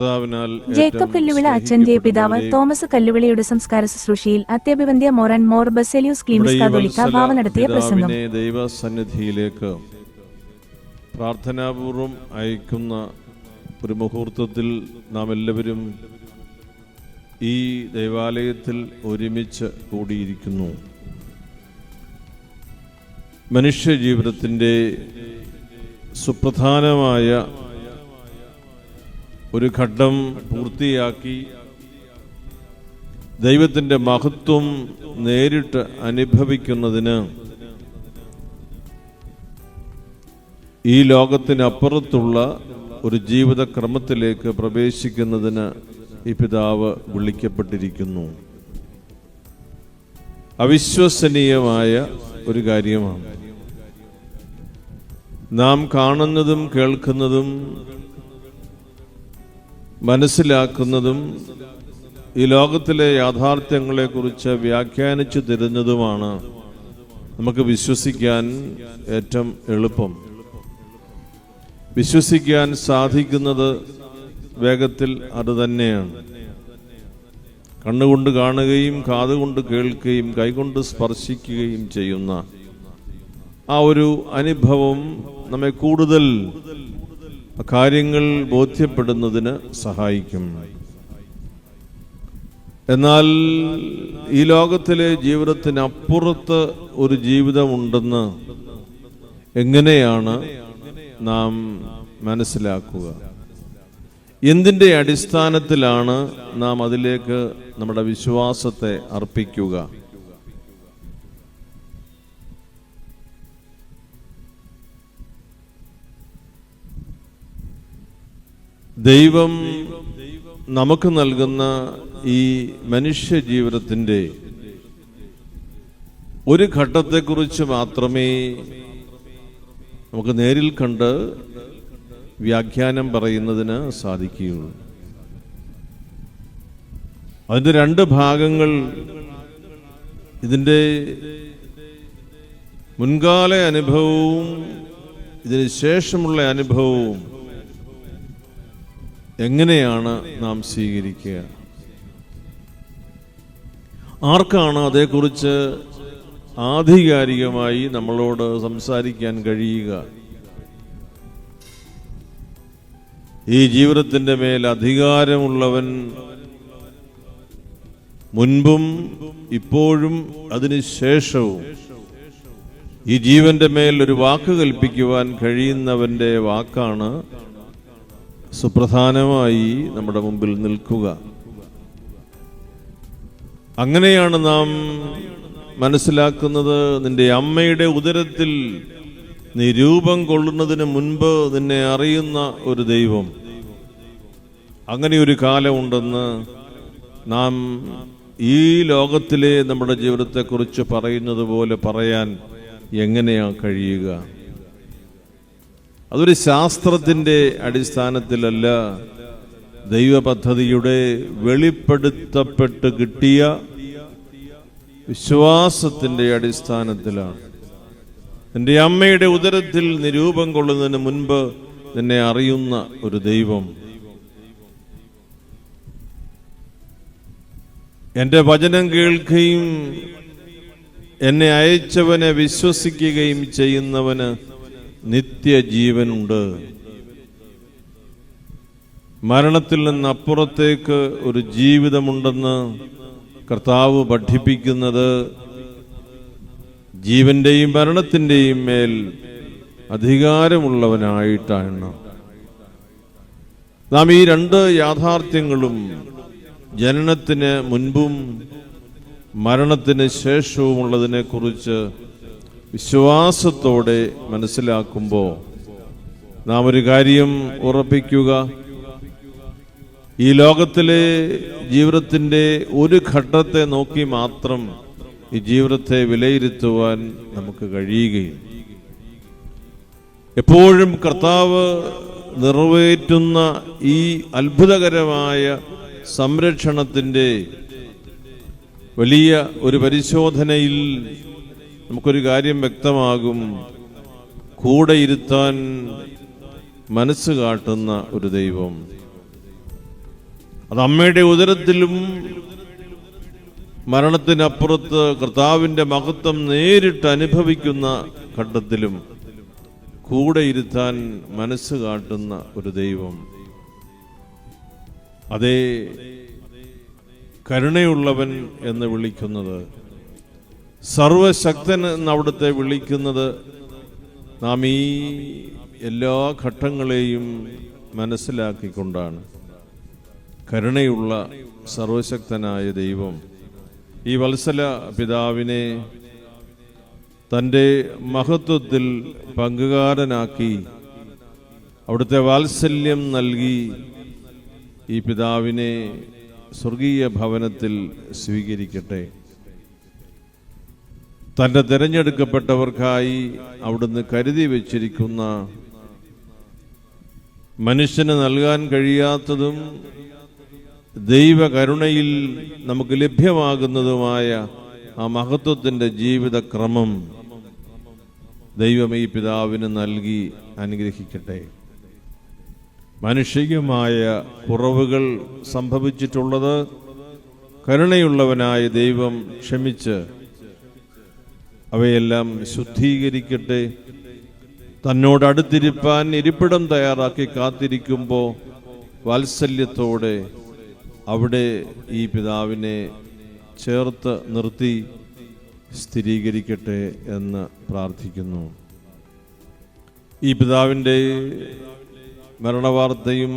Jacob Kalluvila അച്ഛന്റെ പിതാവ് Thomas കല്ലുവിളയുടെ സംസ്കാര ശുശ്രൂഷയിൽ അത്യഭിവന്ദ്യ മോറൻ മോർ ബസേലിയൂസ് ക്ലീമിസ് കാതോലിക്ക ബാവ നടത്തിയ പ്രസംഗം. ദൈവസന്നിധിയിലേക്ക് പ്രാർത്ഥനാപൂർവം അയക്കുന്ന ഒരു മുഹൂർത്തത്തിൽ നാം എല്ലാവരും ഈ ദൈവാലയത്തിൽ ഒരുമിച്ച് കൂടിയിരിക്കുന്നു. മനുഷ്യ ജീവിതത്തിൻ്റെ സുപ്രധാനമായ ഒരു ഘട്ടം പൂർത്തിയാക്കി ദൈവത്തിൻ്റെ മഹത്വം നേരിട്ട് അനുഭവിക്കുന്നതിന് ഈ ലോകത്തിനപ്പുറത്തുള്ള ഒരു ജീവിതക്രമത്തിലേക്ക് പ്രവേശിക്കുന്നതിന് ഈ പിതാവ് വിളിക്കപ്പെട്ടിരിക്കുന്നു. അവിശ്വസനീയമായ ഒരു കാര്യമാണ്. നാം കാണുന്നതും കേൾക്കുന്നതും മനസ്സിലാക്കുന്നതും ഈ ലോകത്തിലെ യാഥാർത്ഥ്യങ്ങളെക്കുറിച്ച് വ്യാഖ്യാനിച്ചു തരുന്നതുമാണ് നമുക്ക് വിശ്വസിക്കാൻ ഏറ്റവും എളുപ്പം. വിശ്വസിക്കാൻ സാധിക്കുന്നത് വേഗത്തിൽ അത് തന്നെയാണ്. കണ്ണുകൊണ്ട് കാണുകയും കാതുകൊണ്ട് കേൾക്കുകയും കൈകൊണ്ട് സ്പർശിക്കുകയും ചെയ്യുന്ന ആ ഒരു അനുഭവം നമ്മെ കൂടുതൽ കാര്യങ്ങൾ ബോധ്യപ്പെടുന്നതിന് സഹായിക്കും. എന്നാൽ ഈ ലോകത്തിലെ ജീവിതത്തിനപ്പുറത്ത് ഒരു ജീവിതമുണ്ടെന്ന് എങ്ങനെയാണ് നാം മനസ്സിലാക്കുക? എന്തിൻ്റെ അടിസ്ഥാനത്തിലാണ് നാം അതിലേക്ക് നമ്മുടെ വിശ്വാസത്തെ അർപ്പിക്കുക? ദൈവം നമുക്ക് നൽകുന്ന ഈ മനുഷ്യ ജീവിതത്തിൻ്റെ ഒരു ഘട്ടത്തെക്കുറിച്ച് മാത്രമേ നമുക്ക് നേരിൽ കണ്ട് വ്യാഖ്യാനം പറയുന്നതിന് സാധിക്കുകയുള്ളൂ. അതിൻ്റെ രണ്ട് ഭാഗങ്ങൾ, ഇതിൻ്റെ മുൻകാല അനുഭവവും ഇതിന് ശേഷമുള്ള അനുഭവവും എങ്ങനെയാണ് നാം സ്വീകരിക്കുക? ആർക്കാണ് അതേക്കുറിച്ച് ആധികാരികമായി നമ്മളോട് സംസാരിക്കാൻ കഴിയുക? ഈ ജീവിതത്തിൻ്റെ മേൽ അധികാരമുള്ളവൻ മുൻപും ഇപ്പോഴും അതിനുശേഷവും ഈ ജീവന്റെ മേൽ ഒരു വാക്ക് കൽപ്പിക്കുവാൻ കഴിയുന്നവന്റെ വാക്കാണ് സുപ്രധാനമായി നമ്മുടെ മുമ്പിൽ നിൽക്കുക. അങ്ങനെയാണ് നാം മനസ്സിലാക്കുന്നത്. നിന്റെ അമ്മയുടെ ഉദരത്തിൽ നീ രൂപം കൊള്ളുന്നതിന് മുൻപ് നിന്നെ അറിയുന്ന ഒരു ദൈവം. അങ്ങനെ ഒരു കാലമുണ്ടെന്ന് നാം ഈ ലോകത്തിലെ നമ്മുടെ ജീവിതത്തെക്കുറിച്ച് പറയുന്നത് പോലെ പറയാൻ എങ്ങനെയാണ് കഴിയുക? അതൊരു ശാസ്ത്രത്തിൻ്റെ അടിസ്ഥാനത്തിലല്ല, ദൈവ പദ്ധതിയുടെ വെളിപ്പെടുത്തപ്പെട്ട് കിട്ടിയ വിശ്വാസത്തിൻ്റെ അടിസ്ഥാനത്തിലാണ്. എൻ്റെ അമ്മയുടെ ഉദരത്തിൽ നിരൂപം കൊള്ളുന്നതിന് മുൻപ് നിന്നെ അറിയുന്ന ഒരു ദൈവം. എൻ്റെ വചനം കേൾക്കുകയും എന്നെ അയച്ചവനെ വിശ്വസിക്കുകയും ചെയ്യുന്നവന് നിത്യജീവനുണ്ട്. മരണത്തിൽ നിന്നപ്പുറത്തേക്ക് ഒരു ജീവിതമുണ്ടെന്ന് കർത്താവ് പഠിപ്പിക്കുന്നത് ജീവന്റെയും മരണത്തിൻ്റെയും മേൽ അധികാരമുള്ളവനായിട്ടാണ്. നാം ഈ രണ്ട് യാഥാർത്ഥ്യങ്ങളും ജനനത്തിന് മുൻപും മരണത്തിന് ശേഷവുമുള്ളതിനെ കുറിച്ച് വിശ്വാസത്തോടെ മനസ്സിലാക്കുമ്പോൾ നാം ഒരു കാര്യം ഉറപ്പിക്കുക: ഈ ലോകത്തിലെ ജീവിതത്തിൻ്റെ ഒരു ഘട്ടത്തെ നോക്കി മാത്രം ഈ ജീവിതത്തെ വിലയിരുത്തുവാൻ നമുക്ക് കഴിയുകയില്ല. എപ്പോഴും കർത്താവ് നിറവേറ്റുന്ന ഈ അത്ഭുതകരമായ സംരക്ഷണത്തിൻ്റെ വലിയ ഒരു പരിശോധനയിൽ നമുക്കൊരു കാര്യം വ്യക്തമാകും: കൂടെ ഇരുത്താൻ മനസ്സ് കാട്ടുന്ന ഒരു ദൈവം. അത് അമ്മയുടെ ഉദരത്തിലും മരണത്തിനപ്പുറത്ത് കർത്താവിൻ്റെ മഹത്വം നേരിട്ട് അനുഭവിക്കുന്ന ഘട്ടത്തിലും കൂടെ ഇരുത്താൻ മനസ്സ് കാട്ടുന്ന ഒരു ദൈവം. അതേ കരുണയുള്ളവൻ എന്ന് വിളിക്കുന്നത്, സർവശക്തൻ എന്ന് അവിടുത്തെ വിളിക്കുന്നത് നാം ഈ എല്ലാ ഘട്ടങ്ങളെയും മനസ്സിലാക്കിക്കൊണ്ടാണ്. കരുണയുള്ള സർവശക്തനായ ദൈവം ഈ വത്സല പിതാവിനെ തൻ്റെ മഹത്വത്തിൽ പങ്കുകാരനാക്കി അവിടുത്തെ വാത്സല്യം നൽകി ഈ പിതാവിനെ സ്വർഗീയ ഭവനത്തിൽ സ്വീകരിക്കട്ടെ. തൻ്റെ തിരഞ്ഞെടുക്കപ്പെട്ടവർക്കായി അവിടുന്ന് കരുതി വച്ചിരിക്കുന്ന മനുഷ്യന് നൽകാൻ കഴിയാത്തതും ദൈവകരുണയിൽ നമുക്ക് ലഭ്യമാകുന്നതുമായ ആ മഹത്വത്തിൻ്റെ ജീവിതക്രമം ദൈവം ഈ പിതാവിന് നൽകി അനുഗ്രഹിക്കട്ടെ. മാനുഷികമായ കുറവുകൾ സംഭവിച്ചിട്ടുള്ളത് കരുണയുള്ളവനായ ദൈവം ക്ഷമിച്ച് അവയെല്ലാം ശുദ്ധീകരിക്കട്ടെ. തന്നോട് അടുത്തിരിപ്പാൻ ഇരിപ്പിടം തയ്യാറാക്കി കാത്തിരിക്കുമ്പോൾ വാത്സല്യത്തോടെ അവിടെ ഈ പിതാവിനെ ചേർത്ത് നിർത്തി സ്ഥിരീകരിക്കട്ടെ എന്ന് പ്രാർത്ഥിക്കുന്നു. ഈ പിതാവിൻ്റെ മരണവാർത്തയും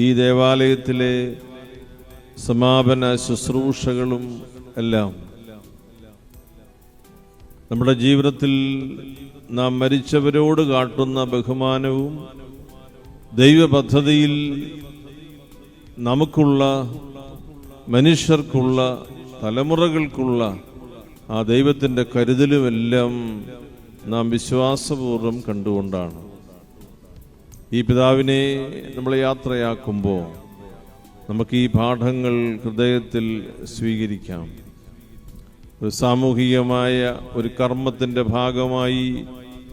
ഈ ദേവാലയത്തിലെ സമാപന ശുശ്രൂഷകളും എല്ലാം നമ്മുടെ ജീവിതത്തിൽ നാം മരിച്ചവരോട് കാട്ടുന്ന ബഹുമാനവും ദൈവപദ്ധതിയിൽ നമുക്കുള്ള, മനുഷ്യർക്കുള്ള, തലമുറകൾക്കുള്ള ആ ദൈവത്തിൻ്റെ കരുതലുമെല്ലാം നാം വിശ്വാസപൂർവ്വം കണ്ടുകൊണ്ടാണ് ഈ പിതാവിനെ നമ്മൾ യാത്രയാക്കുമ്പോൾ നമുക്ക് ഈ പാഠങ്ങൾ ഹൃദയത്തിൽ സ്വീകരിക്കാം. ഒരു സാമൂഹികമായ ഒരു കർമ്മത്തിൻ്റെ ഭാഗമായി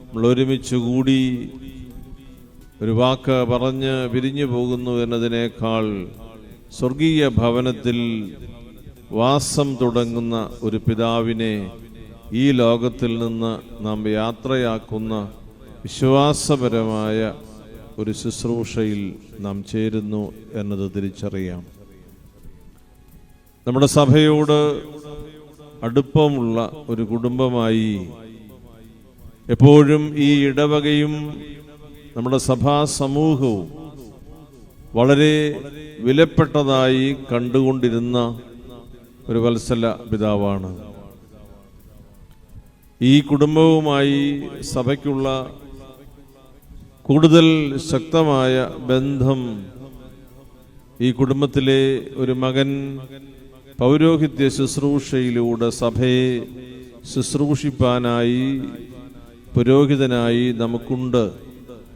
നമ്മൾ ഒരുമിച്ച് കൂടി ഒരു വാക്ക് പറഞ്ഞ് പിരിഞ്ഞു പോകുന്നു എന്നതിനേക്കാൾ സ്വർഗീയ ഭവനത്തിൽ വാസം തുടങ്ങുന്ന ഒരു പിതാവിനെ ഈ ലോകത്തിൽ നിന്ന് നാം യാത്രയാക്കുന്ന വിശ്വാസപരമായ ഒരു ശുശ്രൂഷയിൽ നാം ചേരുന്നു എന്നത് തിരിച്ചറിയാം. നമ്മുടെ സഭയോട് അടുപ്പമുള്ള ഒരു കുടുംബമായി എപ്പോഴും ഈ ഇടവകയും നമ്മുടെ സഭാ സമൂഹവും വളരെ വിലപ്പെട്ടതായി കണ്ടുകൊണ്ടിരുന്ന ഒരു വത്സല പിതാവാണ്. ഈ കുടുംബവുമായി സഭയ്ക്കുള്ള കൂടുതൽ ശക്തമായ ബന്ധം ഈ കുടുംബത്തിലെ ഒരു മകൻ പൗരോഹിത്യ ശുശ്രൂഷയിലൂടെ സഭയെ ശുശ്രൂഷിപ്പാനായി പുരോഹിതനായി നമുക്കുണ്ട്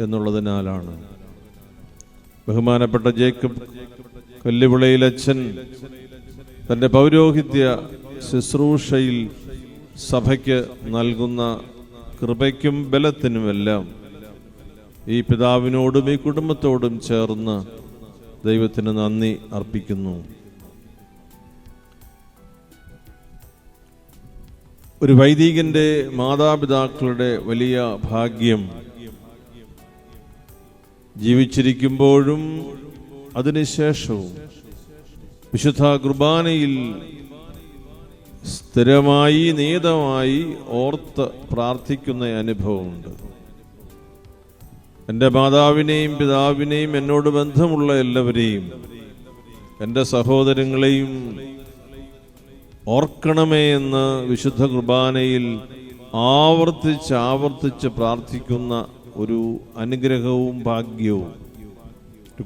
എന്നുള്ളതിനാലാണ്. ബഹുമാനപ്പെട്ട ജേക്കബ് കല്ലുവിളയിലച്ഛൻ തൻ്റെ പൗരോഹിത്യ ശുശ്രൂഷയിൽ സഭയ്ക്ക് നൽകുന്ന കൃപയ്ക്കും ബലത്തിനുമെല്ലാം ഈ പിതാവിനോടും ഈ കുടുംബത്തോടും ചേർന്ന് ദൈവത്തിന് നന്ദി അർപ്പിക്കുന്നു. ഒരു വൈദികന്റെ മാതാപിതാക്കളുടെ വലിയ ഭാഗ്യം ജീവിച്ചിരിക്കുമ്പോഴും അതിനുശേഷവും വിശുദ്ധ കുർബാനയിൽ സ്ഥിരമായി നിയതമായി ഓർത്ത് പ്രാർത്ഥിക്കുന്ന അനുഭവമുണ്ട്. എൻ്റെ മാതാവിനെയും പിതാവിനെയും എന്നോട് ബന്ധമുള്ള എല്ലാവരെയും എൻ്റെ സഹോദരങ്ങളെയും ഓർക്കണമേ എന്ന് വിശുദ്ധ കുർബാനയിൽ ആവർത്തിച്ച് പ്രാർത്ഥിക്കുന്ന ഒരു അനുഗ്രഹവും ഭാഗ്യവും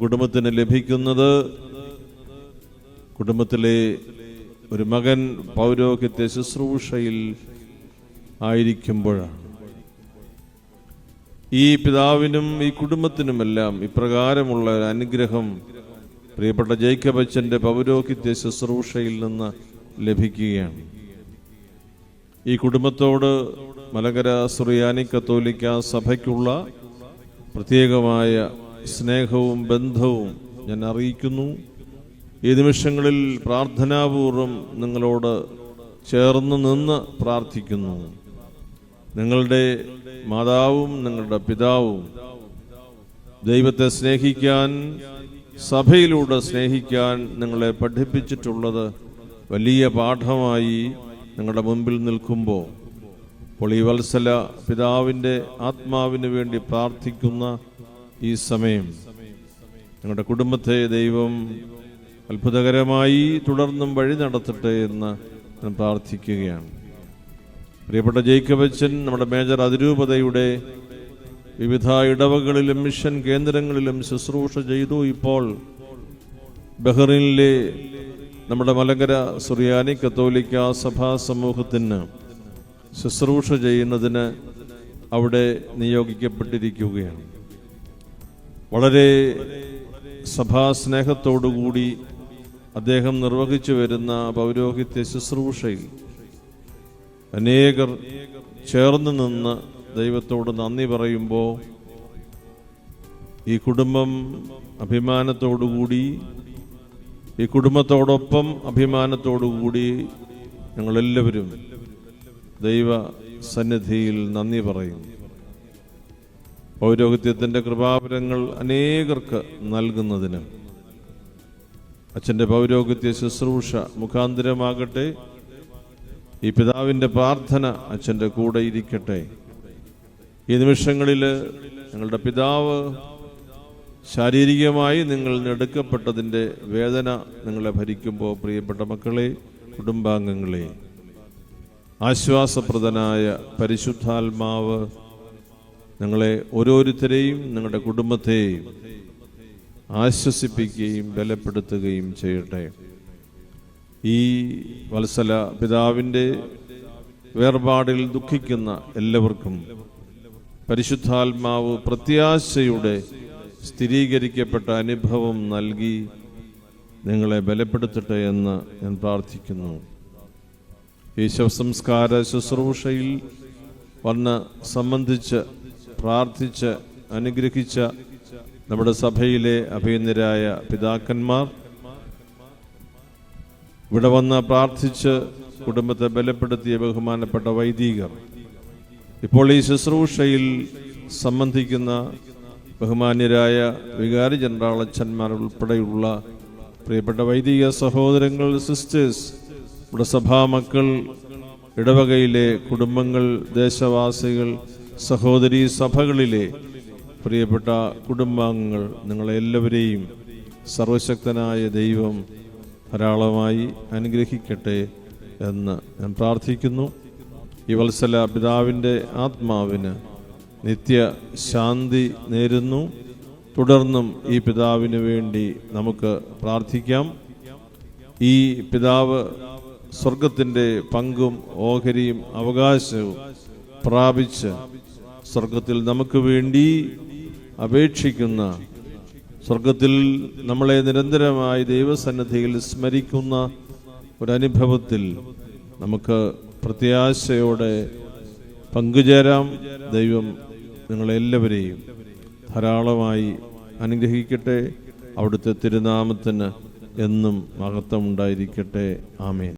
കുടുംബത്തിന് ലഭിക്കുന്നത് കുടുംബത്തിലെ ഒരു മകൻ പൗരോഹിത്യ ശുശ്രൂഷയിൽ ആയിരിക്കുമ്പോഴാണ്. ഈ പിതാവിനും ഈ കുടുംബത്തിനുമെല്ലാം ഇപ്രകാരമുള്ള ഒരു അനുഗ്രഹം പ്രിയപ്പെട്ട ജേക്കബ് അച്ഛൻ്റെ പൗരോഹിത്യ ശുശ്രൂഷയിൽ നിന്ന് ലഭിക്കുകയാണ്. ഈ കുടുംബത്തോട് മലങ്കര സുറിയാനി കത്തോലിക്ക സഭയ്ക്കുള്ള പ്രത്യേകമായ സ്നേഹവും ബന്ധവും ഞാൻ അറിയിക്കുന്നു. ഈ നിമിഷങ്ങളിൽ പ്രാർത്ഥനാപൂർവം നിങ്ങളോട് ചേർന്ന് നിന്ന് പ്രാർത്ഥിക്കുന്നു. നിങ്ങളുടെ മാതാവും നിങ്ങളുടെ പിതാവും ദൈവത്തെ സ്നേഹിക്കാൻ, സഭയിലൂടെ സ്നേഹിക്കാൻ നിങ്ങളെ പഠിപ്പിച്ചിട്ടുള്ളത് വലിയ പാഠമായി നിങ്ങളുടെ മുൻപിൽ നിൽക്കുമ്പോൾ അപ്പോൾ ഈ വത്സല പിതാവിൻ്റെ ആത്മാവിന് വേണ്ടി പ്രാർത്ഥിക്കുന്ന ഈ സമയം നിങ്ങളുടെ കുടുംബത്തെ ദൈവം അത്ഭുതകരമായി തുടർന്നും വഴി നടത്തട്ടെ എന്ന് ഞാൻ പ്രാർത്ഥിക്കുകയാണ്. പ്രിയപ്പെട്ട ജേക്കബ് അച്ഛൻ നമ്മുടെ മേജർ അതിരൂപതയുടെ വിവിധ ഇടവകളിലും മിഷൻ കേന്ദ്രങ്ങളിലും ശുശ്രൂഷ ചെയ്തു. ഇപ്പോൾ ബഹ്റൈനിലെ നമ്മുടെ മലങ്കര സുറിയാനി കത്തോലിക്ക സഭാ സമൂഹത്തിന് ശുശ്രൂഷ ചെയ്യുന്നതിന് അവിടെ നിയോഗിക്കപ്പെട്ടിരിക്കുകയാണ്. വളരെ സഭാസ്നേഹത്തോടുകൂടി അദ്ദേഹം നിർവഹിച്ചു വരുന്ന പൗരോഹിത്യ ശുശ്രൂഷയിൽ അനേകർ ചേർന്ന് നിന്ന് ദൈവത്തോട് നന്ദി പറയുമ്പോൾ ഈ കുടുംബം അഭിമാനത്തോടുകൂടി, ഈ കുടുംബത്തോടൊപ്പം അഭിമാനത്തോടുകൂടി ഞങ്ങളെല്ലാവരും ദൈവ സന്നിധിയിൽ നന്ദി പറയും. പൗരോഹിത്യത്തിൻ്റെ കൃപാവരങ്ങൾ അനേകർക്ക് നൽകുന്നതിന് അച്ഛൻ്റെ പൗരോഹിത്യ ശുശ്രൂഷ മുഖാന്തരമാകട്ടെ. ഈ പിതാവിൻ്റെ പ്രാർത്ഥന അച്ഛൻ്റെ കൂടെ ഇരിക്കട്ടെ. ഈ നിമിഷങ്ങളിൽ ഞങ്ങളുടെ പിതാവ് ശാരീരികമായി നിങ്ങൾ എടുക്കപ്പെട്ടതിൻ്റെ വേദന നിങ്ങളെ ഭരിക്കുമ്പോൾ പ്രിയപ്പെട്ട മക്കളെ, കുടുംബാംഗങ്ങളെ, ആശ്വാസപ്രദനായ പരിശുദ്ധാത്മാവ് നിങ്ങളെ ഓരോരുത്തരെയും നിങ്ങളുടെ കുടുംബത്തെയും ആശ്വസിപ്പിക്കുകയും ബലപ്പെടുത്തുകയും ചെയ്യട്ടെ. ഈ വത്സല പിതാവിൻ്റെ വേർപാടിൽ ദുഃഖിക്കുന്ന എല്ലാവർക്കും പരിശുദ്ധാത്മാവ് പ്രത്യാശയുടെ സ്ഥിരീകരിക്കപ്പെട്ട അനുഭവം നൽകി നിങ്ങളെ ബലപ്പെടുത്തട്ടെ എന്ന് ഞാൻ പ്രാർത്ഥിക്കുന്നു. ഈ ശവസംസ്കാര ശുശ്രൂഷയിൽ വന്ന് സംബന്ധിച്ച് പ്രാർത്ഥിച്ച് അനുഗ്രഹിച്ച നമ്മുടെ സഭയിലെ അഭിനന്ദരായ പിതാക്കന്മാർ, ഇവിടെ വന്ന് പ്രാർത്ഥിച്ച് കുടുംബത്തെ ബലപ്പെടുത്തിയ ബഹുമാനപ്പെട്ട വൈദികർ, ഇപ്പോൾ ഈ ശുശ്രൂഷയിൽ സംബന്ധിക്കുന്ന ബഹുമാന്യരായ വികാരി ജനറൽ അച്ഛന്മാർ ഉൾപ്പെടെയുള്ള പ്രിയപ്പെട്ട വൈദിക സഹോദരങ്ങൾ, സിസ്റ്റേഴ്സ്, ഇവിടെ സഭാമക്കൾ, ഇടവകയിലെ കുടുംബങ്ങൾ, ദേശവാസികൾ, സഹോദരീ സഭകളിലെ പ്രിയപ്പെട്ട കുടുംബാംഗങ്ങൾ, നിങ്ങളെല്ലാവരെയും സർവശക്തനായ ദൈവം ധാരാളമായി അനുഗ്രഹിക്കട്ടെ എന്ന് ഞാൻ പ്രാർത്ഥിക്കുന്നു. ഈ വത്സല പിതാവിൻ്റെ ആത്മാവിന് നിത്യശാന്തി നേരുന്നു. തുടർന്നും ഈ പിതാവിന് വേണ്ടി നമുക്ക് പ്രാർത്ഥിക്കാം. ഈ പിതാവ് സ്വർഗത്തിൻ്റെ പങ്കും ഓഹരിയും അവകാശവും പ്രാപിച്ച് സ്വർഗത്തിൽ നമുക്ക് വേണ്ടി അപേക്ഷിക്കുന്ന, സ്വർഗത്തിൽ നമ്മളെ നിരന്തരമായി ദൈവസന്നിധിയിൽ സ്മരിക്കുന്ന ഒരനുഭവത്തിൽ നമുക്ക് പ്രത്യാശയോടെ പങ്കുചേരാം. ദൈവം നിങ്ങളെല്ലാവരെയും ധാരാളമായി അനുഗ്രഹിക്കട്ടെ. അവിടുത്തെ തിരുനാമത്തിന് എന്നും മഹത്വം ഉണ്ടായിരിക്കട്ടെ. ആമേൻ.